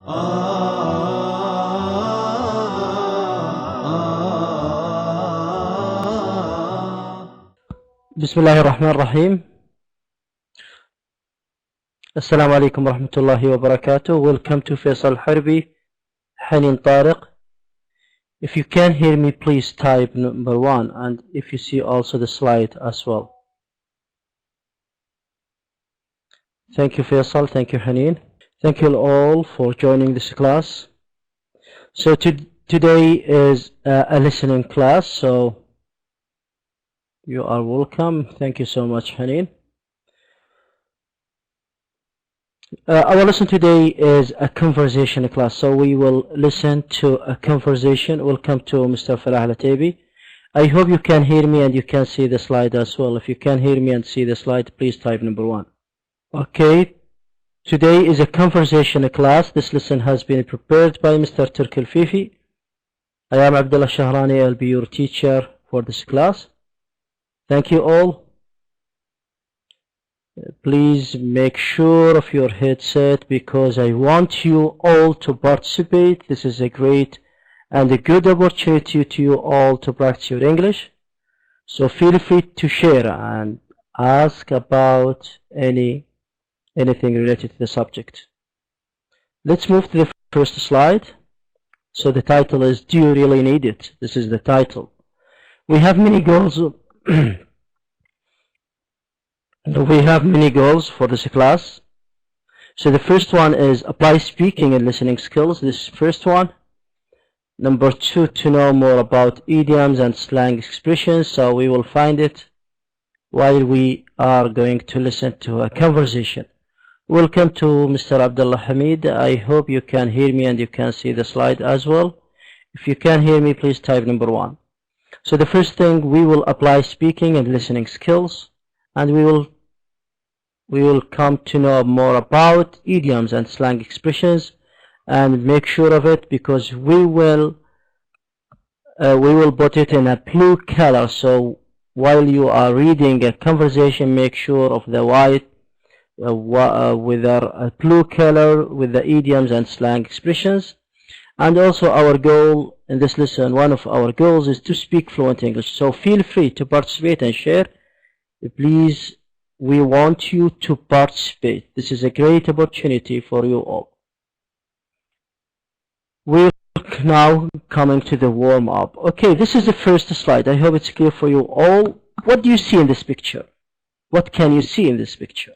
بسم الله الرحمن الرحيم. السلام عليكم ورحمة الله وبركاته. Welcome to Faisal Harbi, Hanin Tariq. If you can hear me, please type number 1, and if you see also the slide as well. Thank you, Faisal. Thank you, Hanin. Thank you all for joining this class. So today is a listening class, so you are welcome. Thank you so much, Hanin. Our lesson today is a conversation class, so we will listen to a conversation. Welcome to Mr. Falah Al-Ataibi. I hope you can hear me and you can see the slide as well. If you can hear me and see the slide, please type number 1. Okay, today is a conversation class. This lesson has been prepared by Mr. Turk Al-Fifi. I am Abdullah Shahrani. I'll be your teacher for this class. Thank you all. Please make sure of your headset because I want you all to participate. This is a great and a good opportunity to you all to practice your English. So feel free to share and ask about anything related to the subject. Let's move to the first slide. So the title is, do you really need it? This is the title. We have many goals. We have many goals for this class. So the first one is apply speaking and listening skills. This is the first one. Number 2, to know more about idioms and slang expressions. So we will find it while we are going to listen to a conversation. Welcome to Mr. Abdullah Hamid. I hope you can hear me and you can see the slide as well. If you can hear me, please type number 1. So the first thing, we will apply speaking and listening skills, and we will come to know more about idioms and slang expressions, and make sure of it because we will put it in a blue color. So while you are reading a conversation, make sure of the white with a blue color with the idioms and slang expressions. And also our goal in this lesson, one of our goals is to speak fluent English. So feel free to participate and share. Please, we want you to participate. This is a great opportunity for you all. We're now coming to the warm-up. Okay, this is the first slide. I hope it's clear for you all. What do you see in this picture? What can you see in this picture?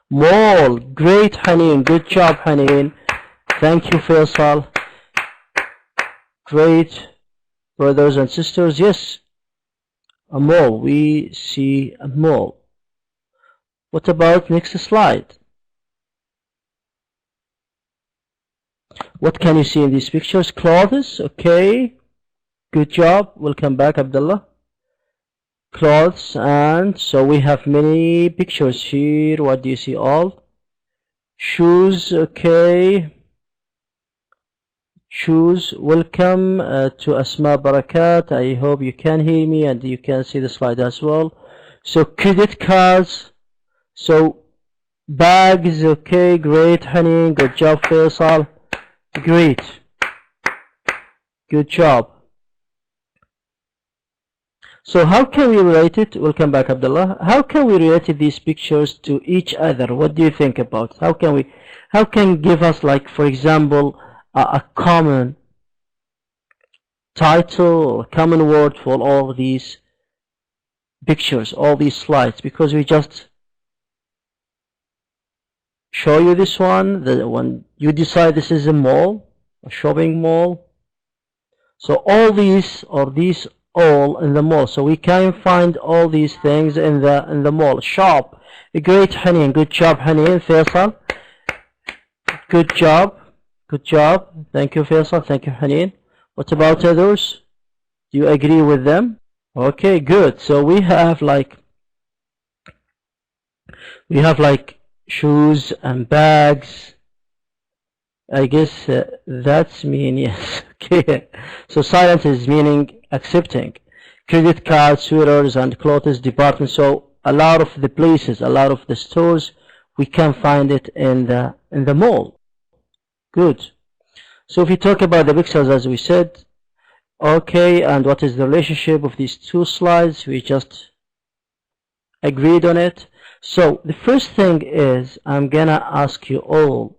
Mall. Great, Hanin. Good job, Hanin. Thank you, Faisal. Great, brothers and sisters. Yes. A mall. We see a mall. What about next slide? What can you see in these pictures? Clothes. Okay. Good job. Welcome back, Abdullah. Clothes. And so we have many pictures here. What do you see all? Shoes. Okay. Shoes. Welcome to Asma Barakat. I hope you can hear me and you can see the slide as well. So credit cards. So bags. Okay, great, Hanin. Good job, Faisal. Great. Good job. So how can we relate it? Welcome back, Abdullah. How can we relate these pictures to each other? What do you think about? How can give us, like, for example, a common title or common word for all these pictures, all these slides? Because we just show you this one, when you decide this is a mall, a shopping mall. So all these, or these all in the mall. So we can find all these things in the mall. Shop. Great, Hanin. Good job, Hanin. Faisal. Good job. Good job. Thank you, Faisal. Thank you, Hanin. What about others? Do you agree with them? Okay, good. So we have like shoes and bags. I guess that's mean yes. Okay. So silent is meaning accepting. Credit cards, sweaters, and clothes department. So a lot of the places, a lot of the stores we can find it in the mall. Good. So if we talk about the pixels, as we said, okay, and what is the relationship of these two slides? We just agreed on it. So the first thing is, I'm gonna ask you all,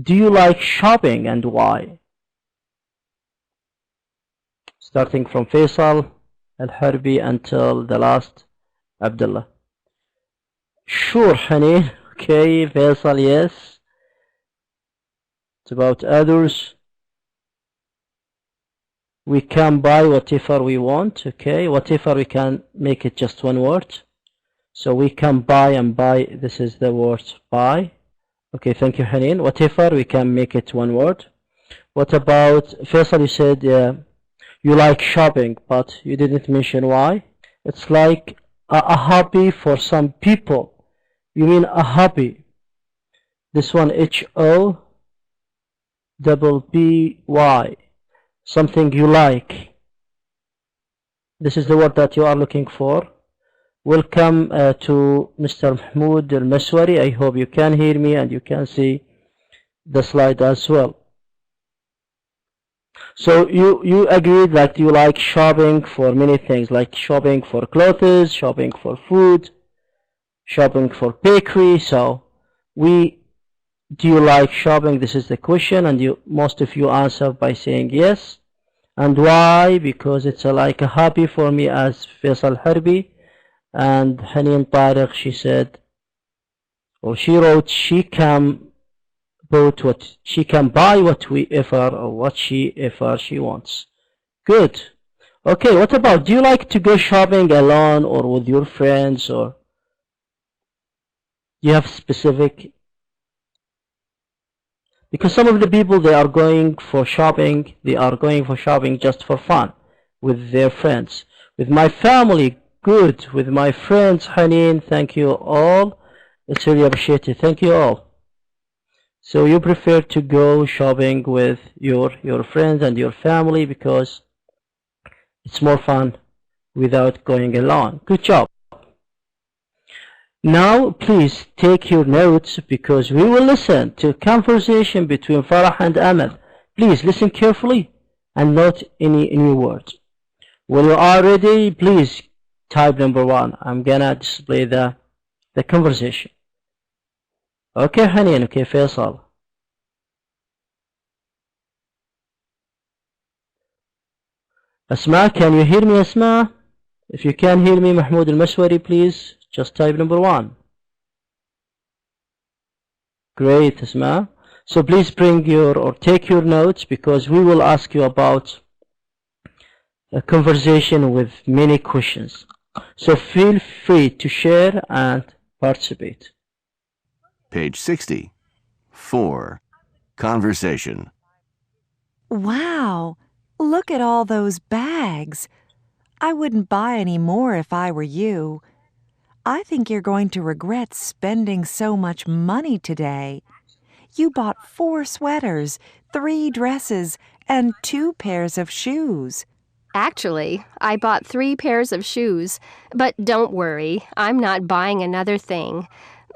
do you like shopping and why? Starting from Faisal Al-Harbi until the last Abdullah. Sure, Haneen. Okay, Faisal, yes. It's about others. We can buy whatever we want, okay? Whatever, we can make it just one word. So we can buy, and buy, this is the word buy. Okay, thank you, Haneen. Whatever, we can make it one word. What about, Faisal, you said you like shopping, but you didn't mention why. It's like a hobby for some people. You mean a hobby. This one, H-O-B-B-Y. Something you like. This is the word that you are looking for. Welcome to Mr. Mahmoud Al-Maswari. I hope you can hear me and you can see the slide as well. So you agreed that you like shopping for many things, like shopping for clothes, shopping for food, shopping for bakery. So do you like shopping? This is the question, and most of you answer by saying yes. And why? Because it's like a hobby for me, as Faisal Harbi. And Haneen Tariq, she said, or she wrote, she can buy whatever she wants. Good. Okay, what about, do you like to go shopping alone or with your friends, or do you have specific? Because some of the people, they are going for shopping just for fun with their friends. With my family, good. With my friends, Haneen, thank you all. It's really appreciated. Thank you all. So you prefer to go shopping with your friends and your family because it's more fun without going alone. Good job. Now, please take your notes because we will listen to a conversation between Farah and Ahmed. Please listen carefully and note any new words. When you are ready, please type number 1. I'm gonna display the conversation. Okay, Haneen. Okay, Faisal. Asma, can you hear me, Asma? If you can hear me, Mahmoud Al-Maswari, please just type number 1. Great, Asma. So please bring or take your notes because we will ask you about a conversation with many questions. So feel free to share and participate. Page 60. 4. Conversation. Wow, look at all those bags. I wouldn't buy any more if I were you. I think you're going to regret spending so much money today. You bought 4 sweaters, 3 dresses, and 2 pairs of shoes. Actually, I bought 3 pairs of shoes, but don't worry, I'm not buying another thing.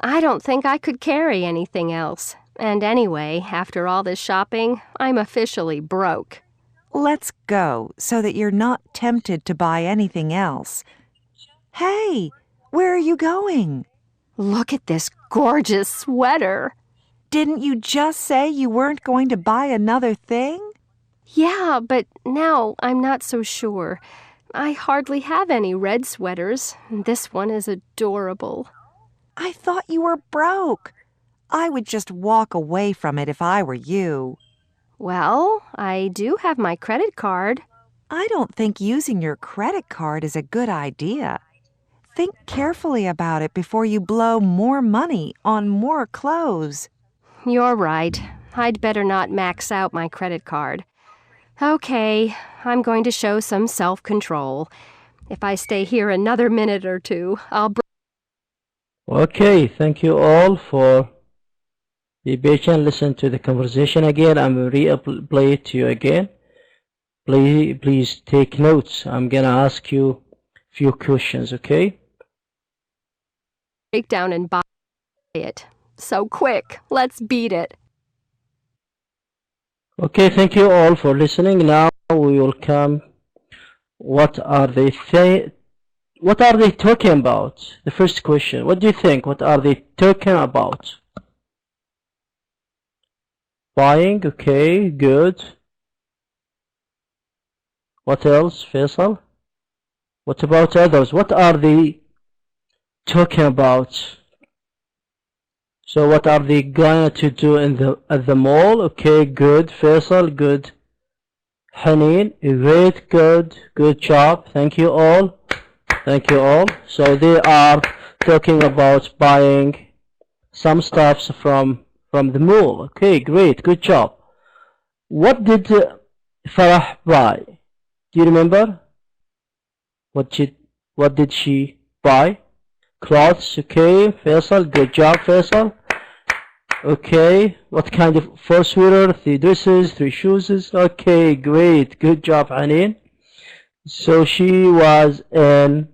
I don't think I could carry anything else. And anyway, after all this shopping, I'm officially broke. Let's go so that you're not tempted to buy anything else. Hey, where are you going? Look at this gorgeous sweater. Didn't you just say you weren't going to buy another thing? Yeah, but now I'm not so sure. I hardly have any red sweaters. This one is adorable. I thought you were broke. I would just walk away from it if I were you. Well, I do have my credit card. I don't think using your credit card is a good idea. Think carefully about it before you blow more money on more clothes. You're right. I'd better not max out my credit card. Okay, I'm going to show some self-control. If I stay here another minute or two, I'll... Okay, thank you all for be patient. Listen to the conversation again. I'm going to replay it to you again. Please take notes. I'm going to ask you a few questions, okay? break down and buy it. So quick, let's beat it. Okay, thank you all for listening. Now we will come. What are they talking about? The first question. What do you think? What are they talking about? Buying. Okay, good. What else, Faisal? What about others? What are they talking about? So what are they going to do at the mall? Okay, good. Faisal, good. Haneen, great, good job. Thank you all. Thank you all. So they are talking about buying some stuffs from the mall. Okay, great, good job. What did Farah buy? Do you remember? What did she buy? Clothes. Okay, Faisal, good job, Faisal. Okay, what kind of 4 sweater, 3 dresses, 3 shoes? Okay, great, good job, Haneen. So she was in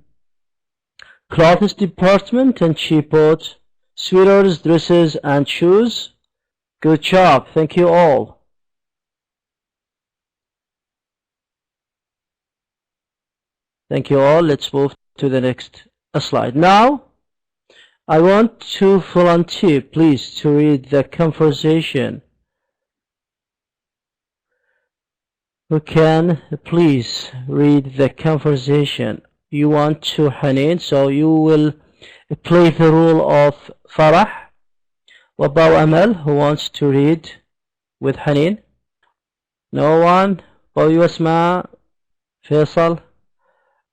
clothes department and she bought sweaters, dresses, and shoes. Good job, thank you all. Thank you all. Let's move to the next slide. Now, I want to volunteer, please, to read the conversation. Who can please read the conversation? You want to, Haneen, so you will play the role of Farah. What about Amal, who wants to read with Haneen? No one? Oh, you, Asma, Faisal?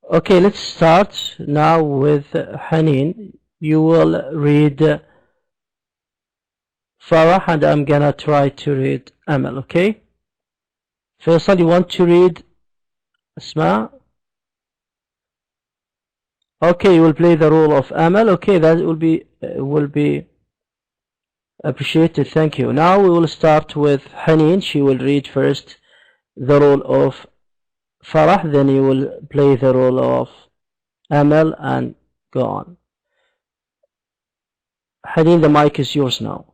Okay, let's start now with Haneen. You will read Farah and I'm gonna try to read Amal, okay? Faisal, you want to read Asma? Okay, you will play the role of Amal. Okay, that will be appreciated. Thank you. Now we will start with Haneen. She will read first the role of Farah, then you will play the role of Amal and go on. Haneen, the mic is yours now.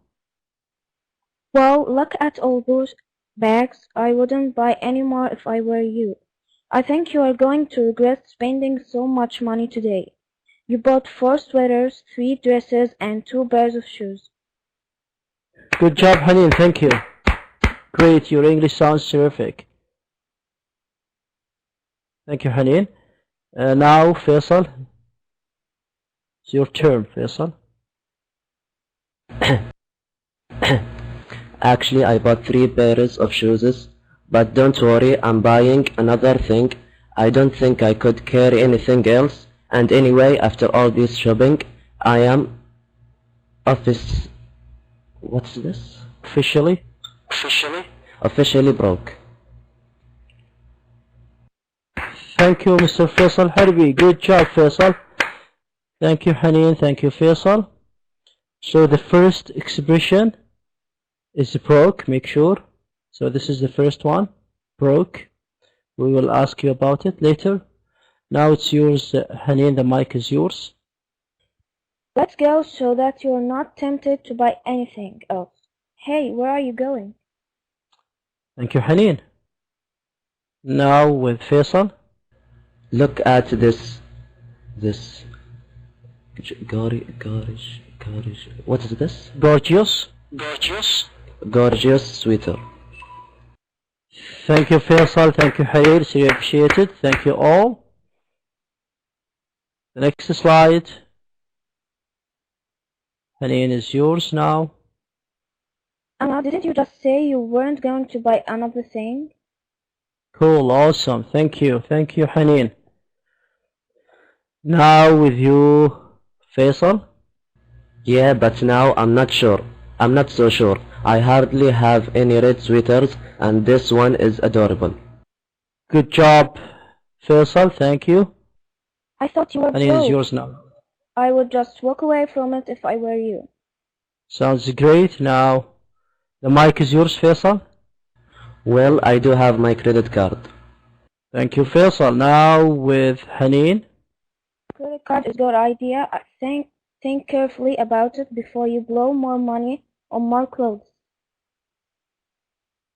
Wow, look at all those bags. I wouldn't buy any more if I were you. I think you are going to regret spending so much money today. You bought 4 sweaters, 3 dresses, and 2 pairs of shoes. Good job, Haneen. Thank you. Great. Your English sounds terrific. Thank you, Haneen. Now, Faisal. It's your turn, Faisal. Actually, I bought 3 pairs of shoes, but don't worry, I'm buying another thing. I don't think I could carry anything else, and anyway, after all this shopping, I am what's this? Officially broke. Thank you, Mr. Faisal Harbi. Good job, Faisal. Thank you, Haneen. Thank you, Faisal. So the first expression is broke, make sure. So this is the first one, broke. We will ask you about it later. Now it's yours, Haneen, the mic is yours. Let's go so that you're not tempted to buy anything else. Hey, where are you going? Thank you, Haneen. Now with Faisal. Look at this what is this? Gorgeous sweater. Thank you, Faisal. Thank you, Hayir. So you appreciate it. Thank you all. The next slide. Haneen is yours now. Anna, didn't you just say you weren't going to buy another thing? Cool, awesome. Thank you. Thank you, Haneen. Now with you, Faisal. Yeah, but now I'm not so sure. I hardly have any red sweaters, and this one is adorable. Good job, Faisal. Thank you. I thought you were Haneen broke. is yours now. I would just walk away from it if I were you. Sounds great. Now, the mic is yours, Faisal. Well, I do have my credit card. Thank you, Faisal. Now with Haneen. Credit card is a good idea. I think Think carefully about it before you blow more money on more clothes.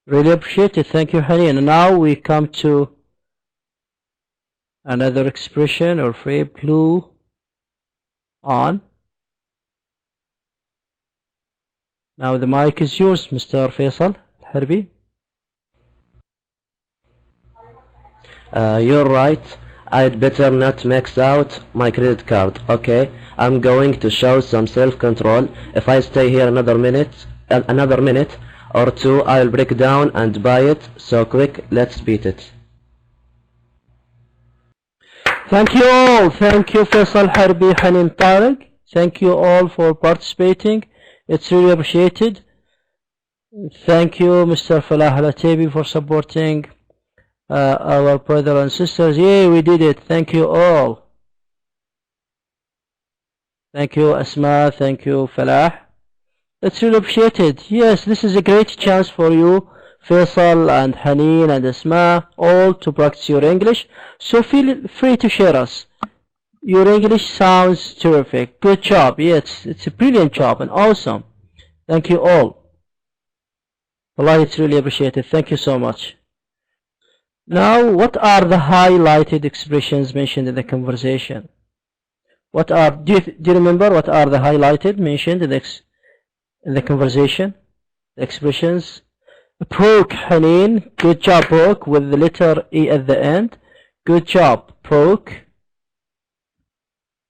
Really appreciate it. Thank you, Haneen. And now we come to another expression or phrase, glue on. Now the mic is yours, Mr. Faisal Harbi. You're right. I'd better not max out my credit card. Okay, I'm going to show some self-control. If I stay here another minute or two, I'll break down and buy it. So quick, let's beat it. Thank you all. Thank you, Faisal Harbi, Haneen Tariq. Thank you all for participating. It's really appreciated. Thank you, Mr. Falah Al-Atabi, for supporting our brothers and sisters. Yay, we did it. Thank you all. Thank you, Asma. Thank you, Falah. It's really appreciated. Yes, this is a great chance for you, Faisal and Haneen and Asma, all to practice your English. So feel free to share us. Your English sounds terrific. Good job. Yes, it's a brilliant job and awesome. Thank you all. Wallahi, it's really appreciated. Thank you so much. Now, what are the highlighted expressions mentioned in the conversation? Do you remember what are the highlighted mentioned in the conversation? The expressions. Broke, Haneen. Good job, broke, with the letter E at the end. Good job, broke.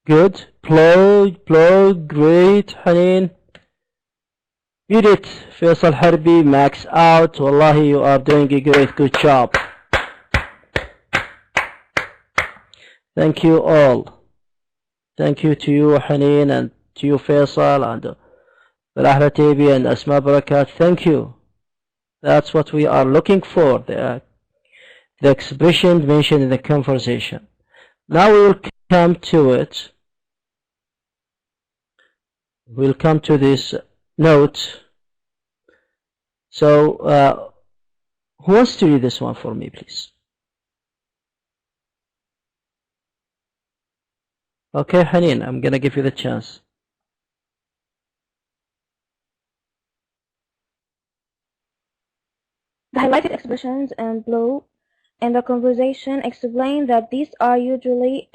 Good. Plow, great, Haneen. You did, Faisal Harbi, max out. Wallahi, you are doing a great, good job. Thank you all. Thank you to you, Haneen, and to you, Faisal, and Falah Al-Atabi and Asma Barakat. Thank you. That's what we are looking for, the expression mentioned in the conversation. Now we will come to it. We'll come to this note. So, who wants to read this one for me, please? Okay, Haneen, I'm gonna give you the chance. The highlighted expressions and below in the conversation explain that these are usually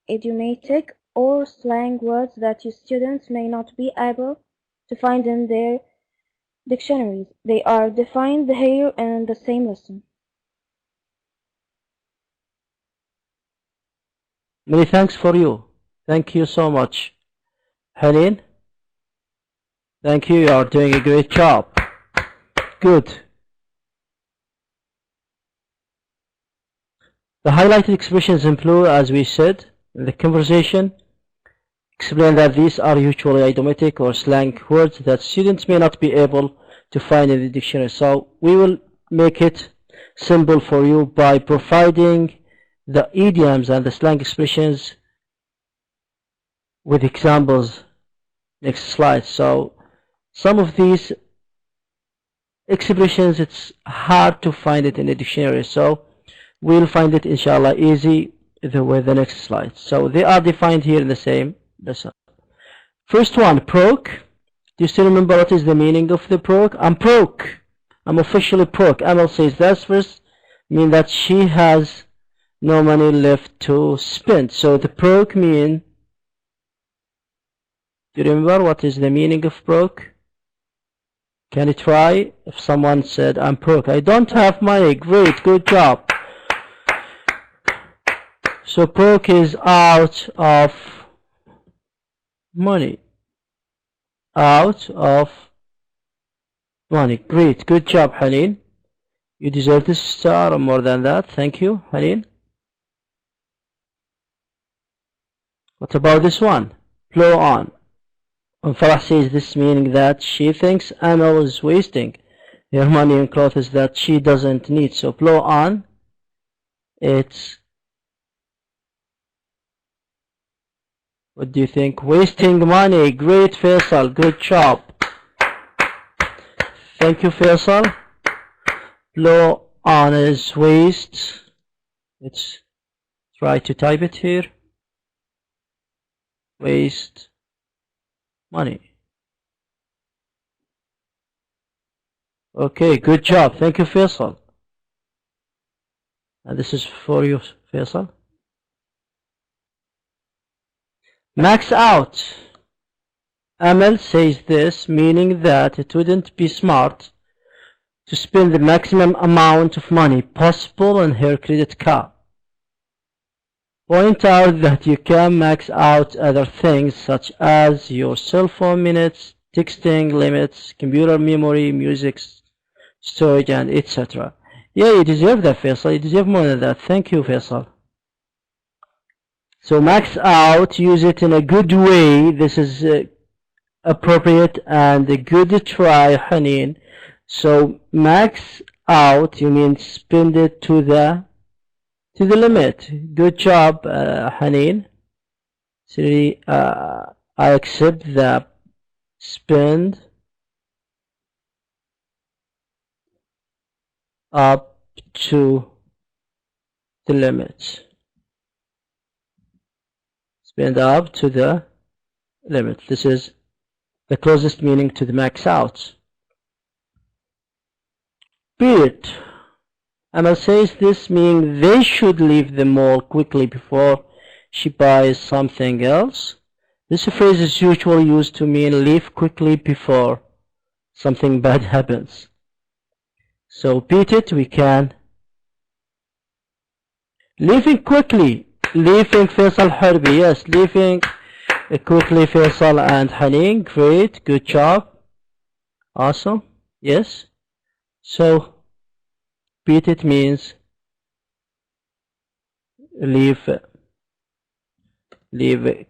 idiomatic or slang words that your students may not be able to find in their dictionaries. They are defined here in the same lesson. Many thanks for you. Thank you so much. Haneen, thank you. You are doing a great job. Good. The highlighted expressions include, as we said in the conversation, explain that these are usually idiomatic or slang words that students may not be able to find in the dictionary. So we will make it simple for you by providing the idioms and the slang expressions with examples. Next slide. So some of these expressions, it's hard to find it in the dictionary. So we'll find it, inshallah, easy with the next slide. So they are defined here in the same lesson. First one, broke. Do you still remember what is the meaning of the broke? I'm broke. I'm officially broke. Amal says that's first mean that she has no money left to spend. So the broke mean, do you remember what is the meaning of broke? Can you try? If someone said, I'm broke, I don't have money. Great, good job. So broke is out of money. Out of money. Great, good job, Haneen. You deserve this star or more than that. Thank you, Haneen. What about this one? Blow on. When Farah says this, meaning that she thinks Amal is wasting her money on clothes that she doesn't need. So blow on, it's, what do you think? Wasting money. Great, Faisal. Good job. Thank you, Faisal. Blow on is waste. Let's try to type it here. Waste money. Okay, good job. Thank you, Faisal. And this is for you, Faisal. Max out. Amal says this, meaning that it wouldn't be smart to spend the maximum amount of money possible on her credit card. Point out that you can max out other things such as your cell phone minutes, texting limits, computer memory, music storage, and etc. Yeah, you deserve that, Faisal. You deserve more than that. Thank you, Faisal. So max out, use it in a good way. This is appropriate and a good try, Haneen. So max out, you mean spend it to the limit. Good job, Haneen. So I accept the spend up to the limit. Spend up to the limit. This is the closest meaning to the max out. Period. Amal says this, meaning they should leave the mall quickly before she buys something else. This phrase is usually used to mean leave quickly before something bad happens. So repeat it, we can. Leaving quickly. Leaving Faisal Harbi. Yes, leaving quickly Faisal and Haneen. Great, good job. Awesome. Yes. So repeat it means leave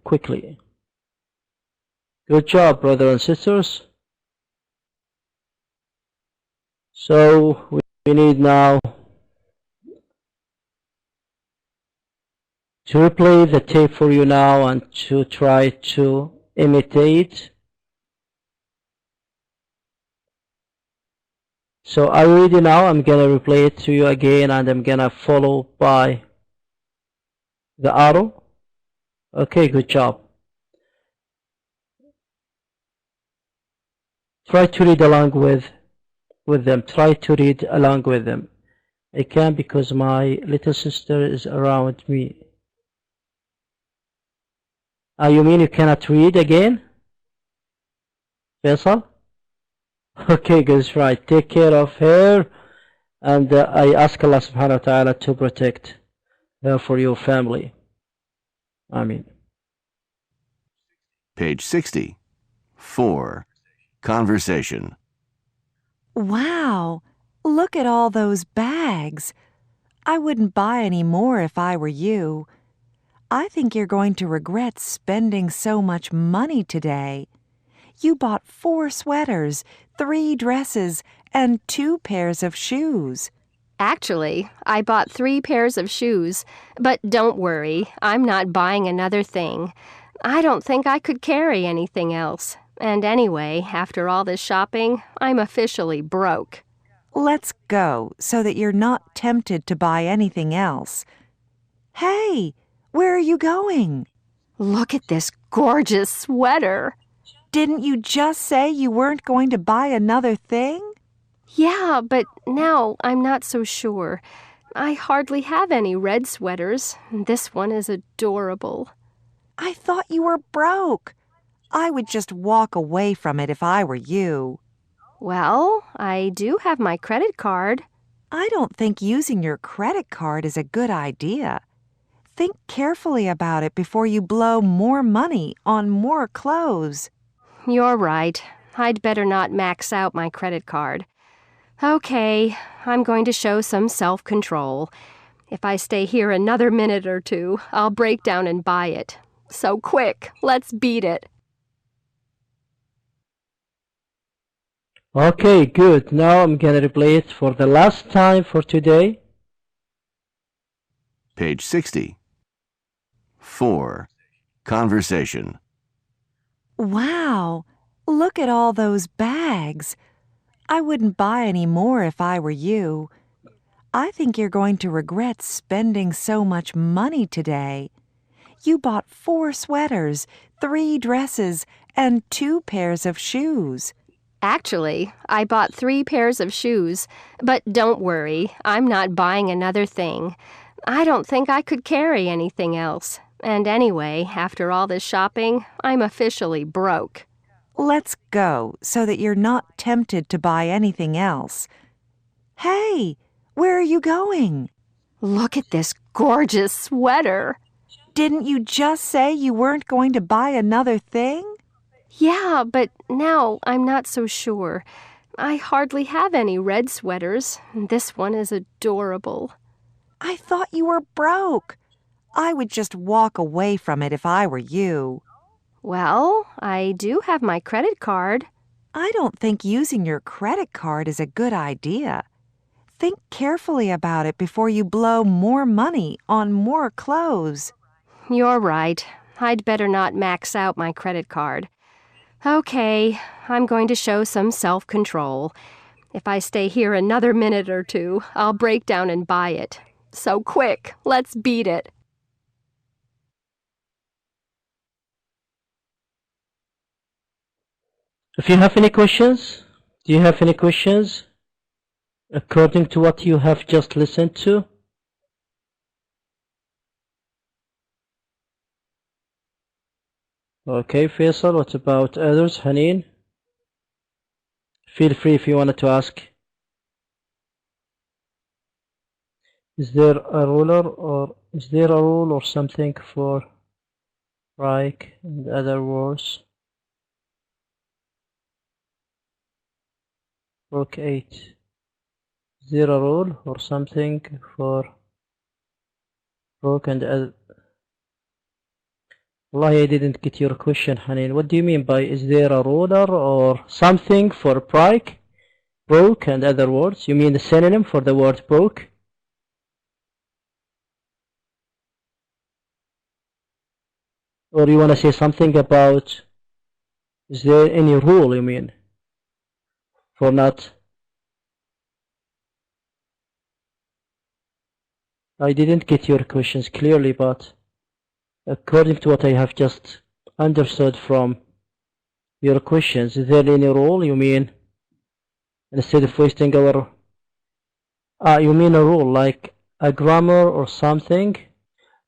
quickly. Good job, brothers and sisters. So we need now to replay the tape for you now and to try to imitate. So are you ready now? I'm gonna replay it to you again and I'm gonna follow by the arrow. Okay, good job. Try to read along with them. Try to read along with them. I can't because my little sister is around me. You mean you cannot read again? Faisal? Okay, good, right. Take care of her. And I ask Allah subhanahu wa ta'ala to protect her for your family. Ameen. Page 60. 4. Conversation. Wow, look at all those bags. I wouldn't buy any more if I were you. I think you're going to regret spending so much money today. You bought 4 sweaters, 3 dresses, and 2 pairs of shoes. Actually, I bought 3 pairs of shoes, but don't worry, I'm not buying another thing. I don't think I could carry anything else. And anyway, after all this shopping, I'm officially broke. Let's go so that you're not tempted to buy anything else. Hey, where are you going? Look at this gorgeous sweater. Didn't you just say you weren't going to buy another thing? Yeah, but now I'm not so sure. I hardly have any red sweaters. This one is adorable. I thought you were broke. I would just walk away from it if I were you. Well, I do have my credit card. I don't think using your credit card is a good idea. Think carefully about it before you blow more money on more clothes. You're right. I'd better not max out my credit card. Okay, I'm going to show some self-control. If I stay here another minute or two, I'll break down and buy it. So quick, let's beat it. Okay, good. Now I'm gonna replay it for the last time for today. Page 60. 4. Conversation. Wow, look at all those bags. I wouldn't buy any more if I were you. I think you're going to regret spending so much money today. You bought 4 sweaters, 3 dresses, and 2 pairs of shoes. Actually, I bought 3 pairs of shoes, but don't worry, I'm not buying another thing. I don't think I could carry anything else. And anyway, after all this shopping, I'm officially broke. Let's go so that you're not tempted to buy anything else. Hey, where are you going? Look at this gorgeous sweater. Didn't you just say you weren't going to buy another thing? Yeah, but now I'm not so sure. I hardly have any red sweaters. This one is adorable. I thought you were broke. I would just walk away from it if I were you. Well, I do have my credit card. I don't think using your credit card is a good idea. Think carefully about it before you blow more money on more clothes. You're right. I'd better not max out my credit card. Okay, I'm going to show some self-control. If I stay here another minute or two, I'll break down and buy it. So quick, let's beat it. If you have any questions, do you have any questions according to what you have just listened to? Okay, Faisal, what about others? Haneen? Feel free if you wanted to ask. Is there a rule or something for like and other words? Book 8. Is there a rule or something for book and other? Wallahi, I didn't get your question, Haneen. What do you mean by is there a ruler or something for break, broke and other words? You mean the synonym for the word broke? Or you want to say something about is there any rule, you mean, for not? I didn't get your questions clearly, but according to what I have just understood from your questions, is there any rule, you mean, instead of wasting our... you mean a rule, like a grammar or something?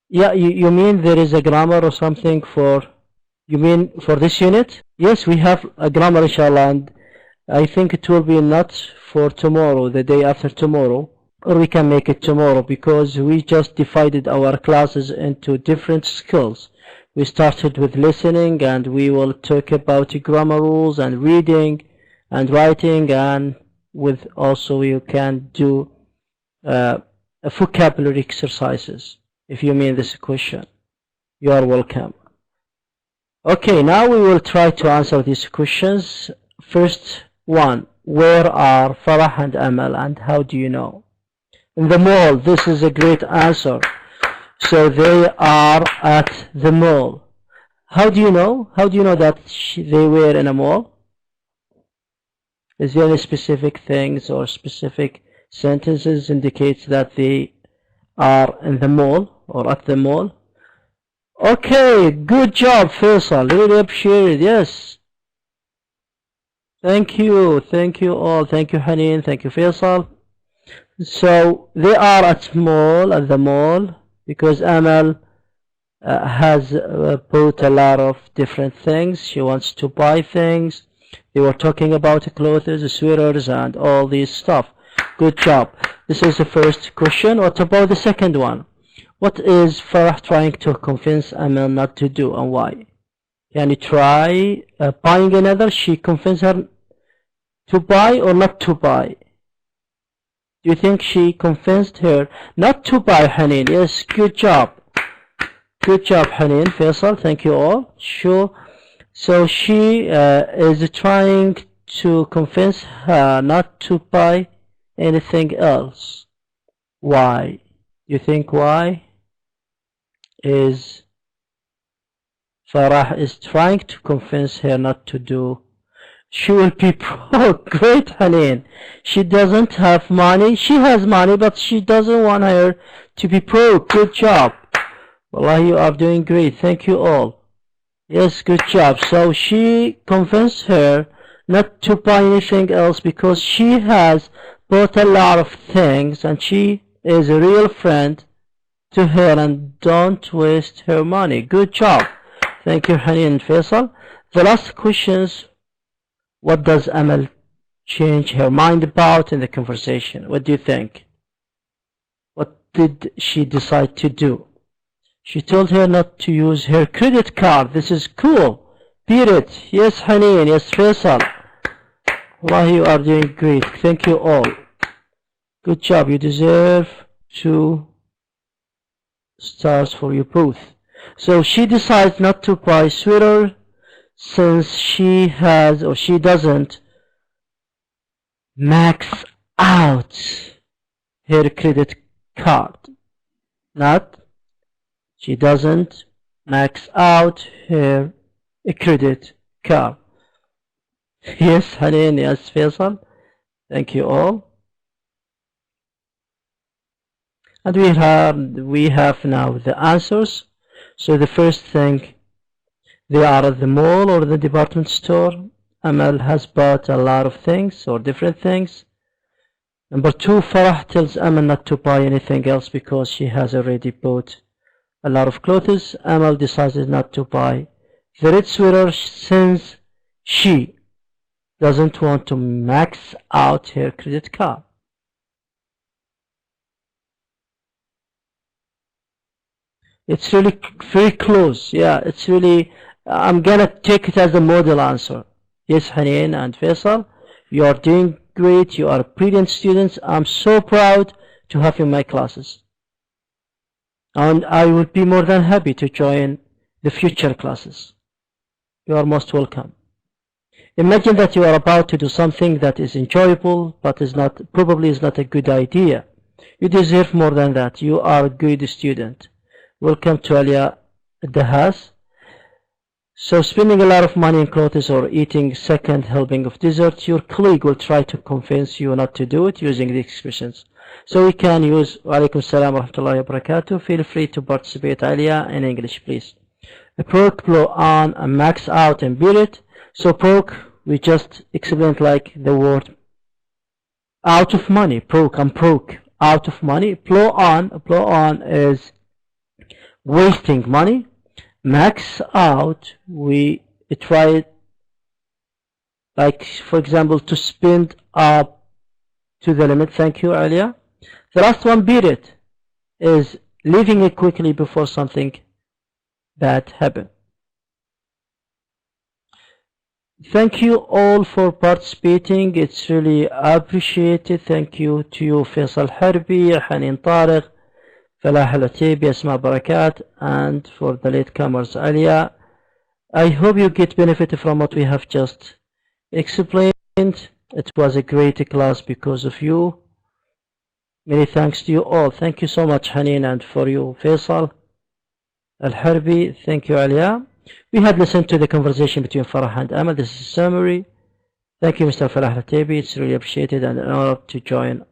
Yeah, you mean there is a grammar or something for... You mean for this unit? Yes, we have a grammar, inshallah, and I think it will be not for tomorrow, the day after tomorrow. Or we can make it tomorrow because we just divided our classes into different skills. We started with listening and we will talk about grammar rules and reading and writing, and with also you can do vocabulary exercises. If you mean this question, you are welcome. Okay, now we will try to answer these questions. First one, where are Farah and Amal and how do you know? In the mall. This is a great answer. So they are at the mall. How do you know? How do you know that they were in a mall? Is there any specific things or specific sentences indicates that they are in the mall or at the mall? Okay, good job, Faisal. Really appreciate it. Yes. Thank you. Thank you all. Thank you, Haneen. Thank you, Faisal. So they are at the mall, because Amal has bought a lot of different things. She wants to buy things. They were talking about clothes, sweaters, and all this stuff. Good job. This is the first question. What about the second one? What is Farah trying to convince Amal not to do and why? Can you try buying another? She convinced her to buy or not to buy? Do you think she convinced her not to buy, Haneen? Yes, good job. Good job, Haneen. Faisal, thank you all. Sure. So she is trying to convince her not to buy anything else. Why? You think why is Farah is trying to convince her not to do? She will be broke. Great, Haneen. She doesn't have money. She has money, but she doesn't want her to be broke. Good job. Wallahi, you are doing great. Thank you all. Yes, good job. So she convinced her not to buy anything else because she has bought a lot of things and she is a real friend to her and don't waste her money. Good job. Thank you, Hani and Faisal. The last questions, what does Amal change her mind about in the conversation? What do you think? What did she decide to do? She told her not to use her credit card. This is cool. Beat it. Yes, Hani. Yes, Faisal. Wallahi, you are doing great. Thank you all. Good job. You deserve 2 stars for you both. So she decides not to buy sweater since she has or she doesn't max out her credit card. She doesn't max out her credit card. Yes, Hanin, yes, Faisal. Thank you all. And we have now the answers. So the first thing, they are at the mall or the department store. Amal has bought a lot of things or different things. Number 2, Farah tells Amal not to buy anything else because she has already bought a lot of clothes. Amal decided not to buy the red sweater since she doesn't want to max out her credit card. It's really very close. Yeah, it's really, I'm gonna take it as a model answer. Yes, Hanin and Faisal, you are doing great. You are brilliant students. I'm so proud to have you in my classes. And I would be more than happy to join the future classes. You are most welcome. Imagine that you are about to do something that is enjoyable, but probably is not a good idea. You deserve more than that. You are a good student. Welcome to Alia Dahas. So spending a lot of money in clothes or eating second helping of dessert, your colleague will try to convince you not to do it using the expressions. So we can use Walaikum Salam wa Rahmatullahi wa Barakatuh. Feel free to participate, Alia, in English, please. Proc, blow on, and max out and beat it. So proc, we just explained like the word out of money. Proc, I'm proc, out of money. Blow on is wasting money. Max out, we try like, for example, to spend up to the limit. Thank you, Alia. The last one, beat it, is leaving it quickly before something bad happens. Thank you all for participating. It's really appreciated. Thank you to you, Faisal Harbi, Hanin Tariq, Falah Al-Atib, Asma Barakat, and for the latecomers, Alia. I hope you get benefit from what we have just explained. It was a great class because of you. Many thanks to you all. Thank you so much, Hanin, and for you, Faisal Al-Harbi. Thank you, Alia. We had listened to the conversation between Farah and Amal. This is a summary. Thank you, Mr. Falah Al-Tabi. It's really appreciated and an honor to join.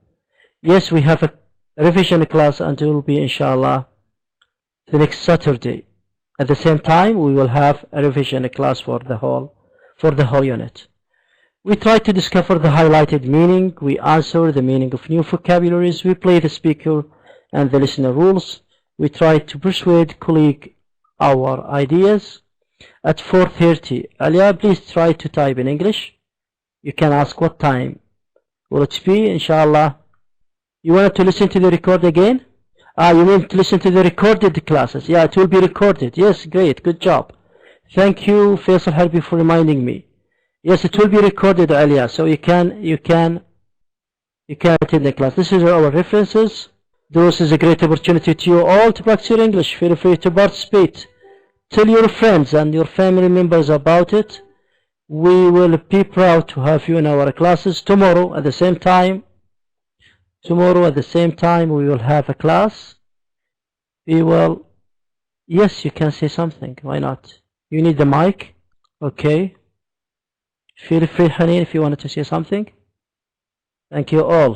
Yes, we have a revision class and it will be, inshallah, the next Saturday. At the same time, we will have a revision class for the whole unit. We try to discover the highlighted meaning. We answer the meaning of new vocabularies. We play the speaker and the listener rules. We try to persuade colleague our ideas. At 4:30, Alia, please try to type in English. You can ask what time will it be, inshallah. You wanted to listen to the record again? You mean to listen to the recorded classes? Yeah, it will be recorded. Yes, great, good job. Thank you, Faisal Harbi, for reminding me. Yes, it will be recorded, Alia, so you can attend the class. This is our references. This is a great opportunity to you all to practice your English. Feel free to participate. Tell your friends and your family members about it. We will be proud to have you in our classes tomorrow at the same time. Tomorrow at the same time we will have a class. We will, yes, you can say something. Why not? You need the mic. Okay. Feel free, Hanin, if you wanted to say something. Thank you all.